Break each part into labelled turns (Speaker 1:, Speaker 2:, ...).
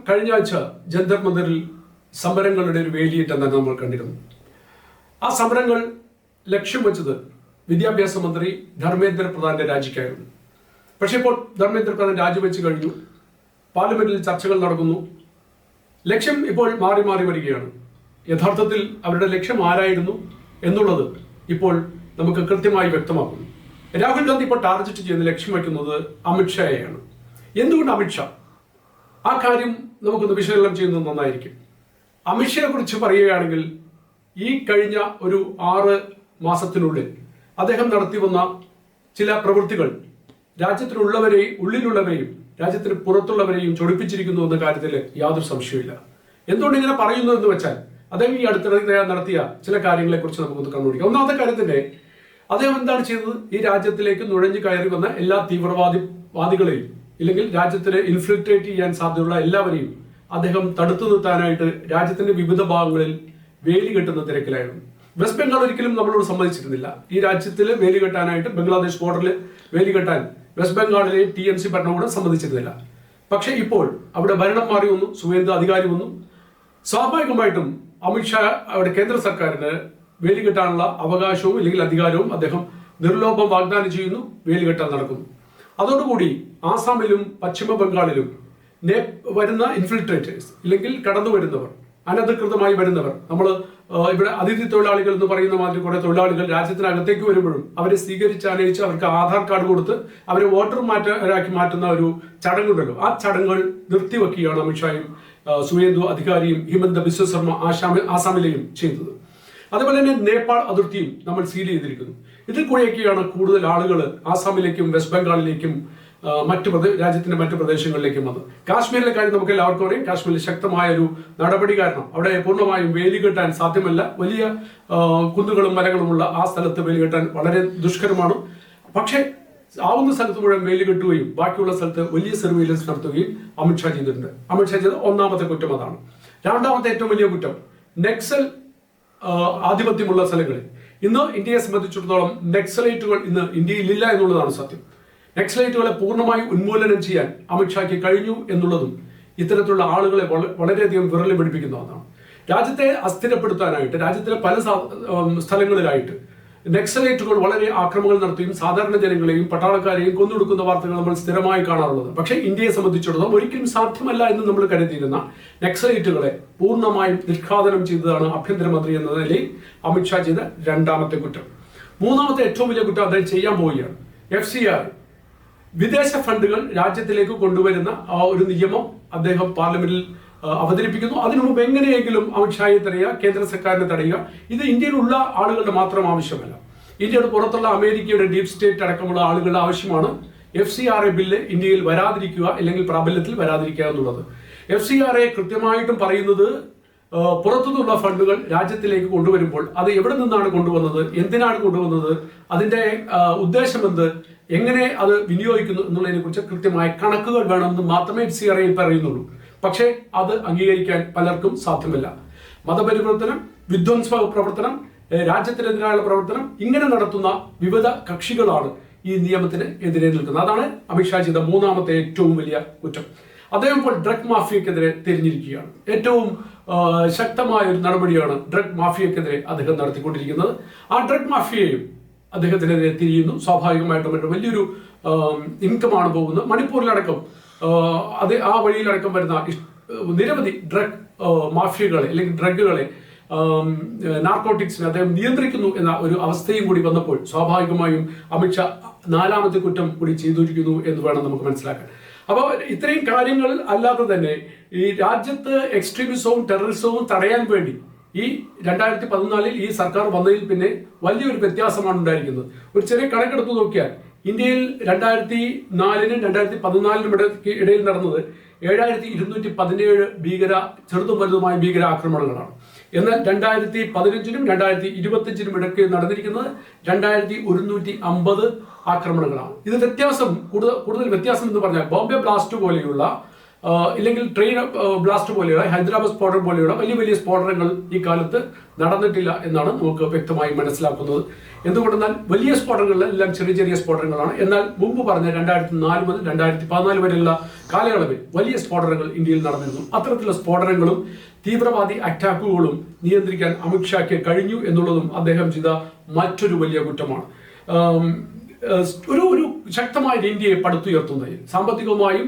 Speaker 1: കഴിഞ്ഞ ആഴ്ച ജന്തർ മന്ദിറിൽ സമരങ്ങളുടെ ഒരു വേലിയേറ്റം തന്നെ നമ്മൾ കണ്ടിരുന്നു. ആ സമരങ്ങൾ ലക്ഷ്യം വെച്ചത് വിദ്യാഭ്യാസ മന്ത്രി ധർമ്മേന്ദ്ര പ്രധാന്റെ രാജിക്കായിരുന്നു. പക്ഷേ ഇപ്പോൾ ധർമ്മേന്ദ്ര പ്രധാൻ രാജിവെച്ച് കഴിഞ്ഞു. പാർലമെന്റിൽ ചർച്ചകൾ നടക്കുന്നു. ലക്ഷ്യം ഇപ്പോൾ മാറി മാറി വരികയാണ്. യഥാർത്ഥത്തിൽ അവരുടെ ലക്ഷ്യം ആരായിരുന്നു എന്നുള്ളത് ഇപ്പോൾ നമുക്ക് കൃത്യമായി വ്യക്തമാക്കുന്നു. രാഹുൽ ഗാന്ധി ഇപ്പോൾ ടാർഗറ്റ് ചെയ്യുന്ന ലക്ഷ്യം വയ്ക്കുന്നത് അമിത്ഷായെയാണ്. എന്തുകൊണ്ട് അമിത്ഷാ? ആ കാര്യം നമുക്കൊന്ന് വിശകലനം ചെയ്യുന്നത് നന്നായിരിക്കും. അമിത്ഷായെ കുറിച്ച് പറയുകയാണെങ്കിൽ ഈ കഴിഞ്ഞ ഒരു 6 മാസത്തിനുള്ളിൽ അദ്ദേഹം നടത്തി വന്ന ചില പ്രവൃത്തികൾ ഉള്ളിലുള്ളവരെയും രാജ്യത്തിന് പുറത്തുള്ളവരെയും ചൊടിപ്പിച്ചിരിക്കുന്നു എന്ന കാര്യത്തിൽ യാതൊരു സംശയമില്ല. എന്തുകൊണ്ട് ഇങ്ങനെ പറയുന്നു എന്ന് വെച്ചാൽ അദ്ദേഹം ഈ അടുത്തിടെ നടത്തിയ ചില കാര്യങ്ങളെ കുറിച്ച് നമുക്കൊന്ന് കണ്ടുപിടിക്കാം. ഒന്നാമത്തെ കാര്യത്തിന്റെ അദ്ദേഹം എന്താണ് ചെയ്തത്? ഈ രാജ്യത്തിലേക്ക് നുഴഞ്ഞു കയറി വന്ന എല്ലാ തീവ്രവാദികളെയും ഇല്ലെങ്കിൽ രാജ്യത്തിന് ഇൻഫിൽട്രേറ്റ് ചെയ്യാൻ സാധ്യതയുള്ള എല്ലാവരെയും അദ്ദേഹം തടുത്തു നിർത്താനായിട്ട് രാജ്യത്തിന്റെ വിവിധ ഭാഗങ്ങളിൽ വേലി കെട്ടുന്ന തിരക്കിലായിരുന്നു. വെസ്റ്റ് ബംഗാൾ ഒരിക്കലും നമ്മളോട് സമ്മതിച്ചിരുന്നില്ല. ഈ രാജ്യത്തിൽ വേലി കെട്ടാനായിട്ട് ബംഗ്ലാദേശ് ബോർഡറിൽ വേലി കെട്ടാൻ വെസ്റ്റ് ബംഗാളിലെ TMC ഭരണകൂടം സമ്മതിച്ചിരുന്നില്ല. പക്ഷേ ഇപ്പോൾ അവിടെ ഭരണം മാറി വന്നു, സുവേന്ദു അധികാരി വന്നു. സ്വാഭാവികമായിട്ടും അമിത്ഷാ അവിടെ കേന്ദ്ര സർക്കാരിന് വേലി കെട്ടാനുള്ള അവകാശവും അല്ലെങ്കിൽ അധികാരവും അദ്ദേഹം നിർലോഭം വാഗ്ദാനം ചെയ്യുന്നു. വേലി കെട്ടാൻ നടക്കുന്നു. അതോടുകൂടി ആസാമിലും പശ്ചിമ ബംഗാളിലും വരുന്ന ഇൻഫിൽട്രേറ്റേഴ്സ് ഇല്ലെങ്കിൽ കടന്നു വരുന്നവർ, അനധികൃതമായി വരുന്നവർ, നമ്മൾ ഇവിടെ അതിഥി തൊഴിലാളികൾ എന്ന് പറയുന്ന മാതിരി കുറെ തൊഴിലാളികൾ രാജ്യത്തിനകത്തേക്ക് വരുമ്പോഴും അവരെ സ്വീകരിച്ച് അവർക്ക് ആധാർ കാർഡ് കൊടുത്ത് അവരെ വോട്ടർമാരാക്കി മാറ്റുന്ന ഒരു ചടങ്ങുണ്ടല്ലോ, ആ ചടങ്ങുകൾ നിർത്തിവെക്കുകയാണ് അമിത്ഷായും സുവേന്ദു അധികാരിയും ഹിമന്ത ബിശ്വ ശർമ്മ ആസാമിലെയും ചെയ്തത്. അതുപോലെ തന്നെ നേപ്പാൾ അതിർത്തിയും നമ്മൾ സീൽ ചെയ്തിരിക്കുന്നു. ഇതിൽ കൂടെയൊക്കെയാണ് കൂടുതൽ ആളുകൾ ആസാമിലേക്കും വെസ്റ്റ് ബംഗാളിലേക്കും രാജ്യത്തിന്റെ മറ്റു പ്രദേശങ്ങളിലേക്കും വന്നത്. കാശ്മീരിലെ കാര്യം നമുക്ക് എല്ലാവർക്കും അറിയാം. കാശ്മീരിൽ ശക്തമായ ഒരു നടപടി കാരണം അവിടെ പൂർണ്ണമായും വേലി കെട്ടാൻ സാധ്യമല്ല. വലിയ കുന്നുകളും മലകളുമുള്ള ആ സ്ഥലത്ത് വേലി കെട്ടാൻ വളരെ ദുഷ്കരമാണ്. പക്ഷേ ആവുന്ന സ്ഥലത്ത് മുഴുവൻ വേലി കെട്ടുകയും ബാക്കിയുള്ള സ്ഥലത്ത് വലിയ സർവീലൻസ് നടത്തുകയും അമിത്ഷാ ചെയ്തിട്ടുണ്ട്. അമിത്ഷാ ചെയ്ത ഒന്നാമത്തെ കുറ്റം അതാണ്. രണ്ടാമത്തെ ഏറ്റവും വലിയ കുറ്റം നക്സൽ ആധിപത്യമുള്ള സ്ഥലങ്ങളിൽ ഇന്ന് ഇന്ത്യയെ സംബന്ധിച്ചിടത്തോളം നക്സലൈറ്റുകൾ ഇന്ന് ഇന്ത്യയിലില്ല എന്നുള്ളതാണ് സത്യം. നക്സലൈറ്റുകളെ പൂർണ്ണമായി ഉന്മൂലനം ചെയ്യാൻ അമിത്ഷായ്ക്ക് കഴിഞ്ഞു എന്നുള്ളതും ഇത്തരത്തിലുള്ള ആളുകളെ വളരെയധികം വിരളി പിടിപ്പിക്കുന്ന ഒന്നാണ്. രാജ്യത്തെ അസ്ഥിരപ്പെടുത്താനായിട്ട് രാജ്യത്തിലെ പല സ്ഥലങ്ങളിലായിട്ട് നക്സലൈറ്റുകൾ വളരെ ആക്രമണങ്ങൾ നടത്തുകയും സാധാരണ ജനങ്ങളെയും പട്ടാളക്കാരെയും കൊന്നൊടുക്കുന്ന വാർത്തകൾ നമ്മൾ സ്ഥിരമായി കാണാറുള്ളത്. പക്ഷേ ഇന്ത്യയെ സംബന്ധിച്ചിടത്തോളം ഒരിക്കലും സാധ്യമല്ല എന്ന് നമ്മൾ കരുതിയിരുന്ന നക്സലൈറ്റുകളെ പൂർണ്ണമായും നിഷ്ഘാതനം ചെയ്തതാണ് ആഭ്യന്തരമന്ത്രി എന്ന നിലയിൽ അമിത്ഷാ ചെയ്ത രണ്ടാമത്തെ കുറ്റം. മൂന്നാമത്തെ ഏറ്റവും വലിയ കുറ്റം അദ്ദേഹം ചെയ്യാൻ പോവുകയാണ്. FCR വിദേശ ഫണ്ടുകൾ രാജ്യത്തിലേക്ക് കൊണ്ടുവരുന്ന ആ ഒരു നിയമം അദ്ദേഹം പാർലമെന്റിൽ അവതരിപ്പിക്കുന്നു. അതിനു മുമ്പ് എങ്ങനെയെങ്കിലും അമിത്ഷായെ തടയുക, കേന്ദ്ര സർക്കാരിനെ തടയുക. ഇത് ഇന്ത്യയിലുള്ള ആളുകളുടെ മാത്രം ആവശ്യമല്ല, ഇന്ത്യയുടെ പുറത്തുള്ള അമേരിക്കയുടെ ഡീപ് സ്റ്റേറ്റ് അടക്കമുള്ള ആളുകളുടെ ആവശ്യമാണ് FCRA ബില്ല് ഇന്ത്യയിൽ വരാതിരിക്കുക അല്ലെങ്കിൽ പ്രാബല്യത്തിൽ വരാതിരിക്കുക എന്നുള്ളത്. FCRA കൃത്യമായിട്ടും പറയുന്നത് പുറത്തുനിന്നുള്ള ഫണ്ടുകൾ രാജ്യത്തിലേക്ക് കൊണ്ടുവരുമ്പോൾ അത് എവിടെ നിന്നാണ് കൊണ്ടുവന്നത്, എന്തിനാണ് കൊണ്ടുവന്നത്, അതിന്റെ ഉദ്ദേശം എന്ത്, എങ്ങനെ അത് വിനിയോഗിക്കുന്നു എന്നുള്ളതിനെ കുറിച്ച് കൃത്യമായ കണക്കുകൾ വേണമെന്ന് മാത്രമേ FCRA പറയുന്നുള്ളൂ. പക്ഷേ അത് അംഗീകരിക്കാൻ പലർക്കും സാധ്യമല്ല. മതപരിവർത്തനം, വിധ്വംസ പ്രവർത്തനം, രാജ്യത്തിനെതിരായുള്ള പ്രവർത്തനം ഇങ്ങനെ നടത്തുന്ന വിവിധ കക്ഷികളാണ് ഈ നിയമത്തിന് എതിരെ നിൽക്കുന്നത്. അതാണ് അമിത്ഷാ ചെയ്ത മൂന്നാമത്തെ ഏറ്റവും വലിയ കുറ്റം. അദ്ദേഹം ഇപ്പോൾ ഡ്രഗ് മാഫിയക്കെതിരെ തിരിഞ്ഞിരിക്കുകയാണ്. ഏറ്റവും ശക്തമായ ഒരു നടപടിയാണ് ഡ്രഗ് മാഫിയക്കെതിരെ അദ്ദേഹം നടത്തിക്കൊണ്ടിരിക്കുന്നത്. ആ ഡ്രഗ് മാഫിയയും അദ്ദേഹത്തിനെതിരെ തിരിയുന്നു. സ്വാഭാവികമായിട്ടും വലിയൊരു ഇൻകമാണ് പോകുന്നത്. മണിപ്പൂരിലടക്കം ആ വഴിയിലടക്കം വരുന്ന നിരവധി ഡ്രഗ് മാഫിയകളെ അല്ലെങ്കിൽ ഡ്രഗുകളെ, നാർക്കോട്ടിക്സിനെ അദ്ദേഹം നിയന്ത്രിക്കുന്നു എന്ന ഒരു അവസ്ഥയും കൂടി വന്നപ്പോൾ സ്വാഭാവികമായും അമിത്ഷാ നാലാമത്തെ കുറ്റം കൂടി ചെയ്തിരിക്കുന്നു എന്ന് വേണം നമുക്ക് മനസ്സിലാക്കാൻ. അപ്പോൾ ഇത്രയും കാര്യങ്ങൾ അല്ലാതെ തന്നെ ഈ രാജ്യത്ത് എക്സ്ട്രീമിസവും ടെററിസവും തടയാൻ വേണ്ടി ഈ 2014 ഈ സർക്കാർ വന്നതിൽ പിന്നെ വലിയൊരു വ്യത്യാസമാണ് ഉണ്ടായിരിക്കുന്നത്. ഒരു ചെറിയ കണക്കെടുത്ത് നോക്കിയാൽ ഇന്ത്യയിൽ 2004-നും 2014-നും ഇടയിൽ നടന്നത് 7217 ചെറുതും വലുതുമായ ഭീകരാക്രമണങ്ങളാണ്. എന്നാൽ 2015-നും 2025-നും ഇടയ്ക്ക് നടന്നിരിക്കുന്നത് 2150 ആക്രമണങ്ങളാണ്. ഇത് വ്യത്യാസം കൂടുതൽ വ്യത്യാസം എന്ന് പറഞ്ഞാൽ ബോംബെ ബ്ലാസ്റ്റ് പോലെയുള്ള ഇല്ലെങ്കിൽ ട്രെയിൻ ബ്ലാസ്റ്റ് പോലെയുള്ള ഹൈദരാബാദ് സ്ഫോടനം പോലെയുള്ള വലിയ വലിയ സ്ഫോടനങ്ങൾ ഈ കാലത്ത് നടന്നിട്ടില്ല എന്നാണ് നമുക്ക് വ്യക്തമായി മനസ്സിലാക്കുന്നത്. എന്തുകൊണ്ടെന്നാൽ വലിയ സ്ഫോടനങ്ങളെല്ലാം ചെറിയ ചെറിയ സ്ഫോടനങ്ങളാണ്. എന്നാൽ മുമ്പ് പറഞ്ഞ 2004 മുതൽ 2014 വരെയുള്ള കാലയളവിൽ വലിയ സ്ഫോടനങ്ങൾ ഇന്ത്യയിൽ നടന്നിരുന്നു. അത്തരത്തിലുള്ള സ്ഫോടനങ്ങളും തീവ്രവാദി അറ്റാക്കുകളും നിയന്ത്രിക്കാൻ അമിത്ഷായ്ക്ക് കഴിഞ്ഞു എന്നുള്ളതും അദ്ദേഹം ചെയ്ത മറ്റൊരു വലിയ കുറ്റമാണ്. ഒരു ശക്തമായ ഇന്ത്യയെ പടുത്തുയർത്തുന്നതിൽ, സാമ്പത്തികമായും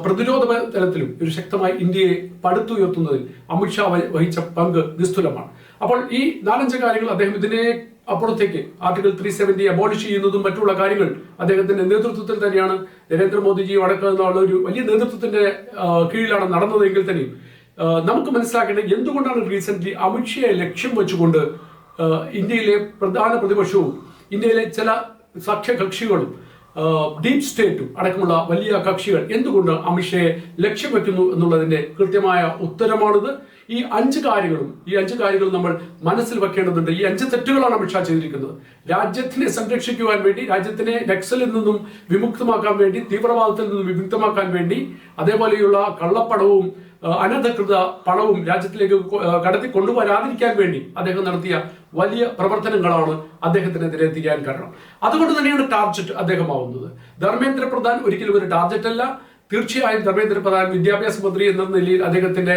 Speaker 1: പ്രതിരോധ തലത്തിലും ഒരു ശക്തമായ ഇന്ത്യയെ പടുത്തുയർത്തുന്നതിൽ അമിത്ഷാ വഹിച്ച പങ്ക് നിസ്തുലമാണ്. അപ്പോൾ ഈ 4-5 കാര്യങ്ങൾ അദ്ദേഹം ഇതിനെ അപ്പുറത്തേക്ക് ആർട്ടിക്കിൾ 370 അബോളിഷ് ചെയ്യുന്നതും മറ്റുള്ള കാര്യങ്ങൾ അദ്ദേഹത്തിന്റെ നേതൃത്വത്തിൽ തന്നെയാണ്, നരേന്ദ്രമോദിജി അടക്കമുള്ള ഒരു വലിയ നേതൃത്വത്തിന്റെ കീഴിലാണ് നടന്നതെങ്കിൽ തന്നെയും നമുക്ക് മനസ്സിലാക്കേണ്ടത് എന്തുകൊണ്ടാണ് റീസെന്റ് അമിത്ഷയെ ലക്ഷ്യം വെച്ചുകൊണ്ട് ഇന്ത്യയിലെ പ്രധാന പ്രതിപക്ഷവും ഇന്ത്യയിലെ ചില സഖ്യകക്ഷികളും ഡീപ് സ്റ്റേറ്റും അടക്കമുള്ള വലിയ കക്ഷികൾ എന്തുകൊണ്ട് അമിത്ഷയെ ലക്ഷ്യം വെക്കുന്നു എന്നുള്ളതിന്റെ കൃത്യമായ ഉത്തരമാണിത്. ഈ 5 കാര്യങ്ങളും നമ്മൾ മനസ്സിൽ വെക്കേണ്ടതുണ്ട്. ഈ 5 തെറ്റുകളാണ് അമിത്ഷാ ചെയ്തിരിക്കുന്നത്. രാജ്യത്തിനെ സംരക്ഷിക്കുവാൻ വേണ്ടി, രാജ്യത്തിനെ നക്സലിൽ നിന്നും വിമുക്തമാക്കാൻ വേണ്ടി, തീവ്രവാദത്തിൽ നിന്നും വിമുക്തമാക്കാൻ വേണ്ടി, അതേപോലെയുള്ള കള്ളപ്പണവും അനധികൃത പണവും രാജ്യത്തിലേക്ക് കടത്തി കൊണ്ടുവരാതിരിക്കാൻ വേണ്ടി അദ്ദേഹം നടത്തിയ വലിയ പ്രവർത്തനങ്ങളാണ് അദ്ദേഹത്തിനെതിരെ തിരിയാൻ കാരണം. അതുകൊണ്ട് തന്നെയാണ് ടാർജറ്റ് അദ്ദേഹമാവുന്നത്. ധർമ്മേന്ദ്ര പ്രധാൻ ഒരിക്കലും ഒരു ടാർജറ്റ് അല്ല. തീർച്ചയായും ധർമ്മേന്ദ്ര പ്രധാൻ വിദ്യാഭ്യാസ മന്ത്രി എന്ന നിലയിൽ അദ്ദേഹത്തിന്റെ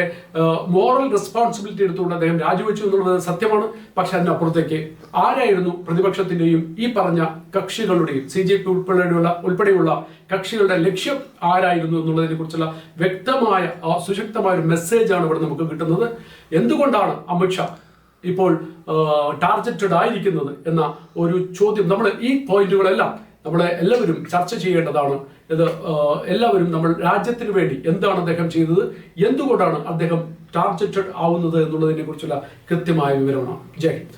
Speaker 1: മോറൽ റെസ്പോൺസിബിലിറ്റി എടുത്തുകൊണ്ട് അദ്ദേഹം രാജിവെച്ചു എന്നുള്ളത് സത്യമാണ്. പക്ഷെ അതിനപ്പുറത്തേക്ക് ആരായിരുന്നു പ്രതിപക്ഷത്തിന്റെയും ഈ പറഞ്ഞ കക്ഷികളുടെയും CJP ഉൾപ്പെടെയുള്ള കക്ഷികളുടെ ലക്ഷ്യം ആരായിരുന്നു എന്നുള്ളതിനെ കുറിച്ചുള്ള വ്യക്തമായ സുശക്തമായ ഒരു മെസ്സേജാണ് ഇവിടെ നമുക്ക് കിട്ടുന്നത്. എന്തുകൊണ്ടാണ് അമിത്ഷാ ഇപ്പോൾ ടാർജറ്റഡ് ആയിരിക്കുന്നത് എന്ന ഒരു ചോദ്യം നമ്മൾ ഈ പോയിന്റുകളെല്ലാം എല്ലാവരും ചർച്ച ചെയ്യേണ്ടതാണ്. ഇത് എല്ലാവരും നമ്മൾ രാജ്യത്തിന് വേണ്ടി എന്താണ് അദ്ദേഹം ചെയ്തത്, എന്തുകൊണ്ടാണ് അദ്ദേഹം ടാർജറ്റഡ് ആവുന്നത് എന്നുള്ളതിനെ കുറിച്ചുള്ള കൃത്യമായ വിവരമാണ്. ജയ് ഹിന്ദ്.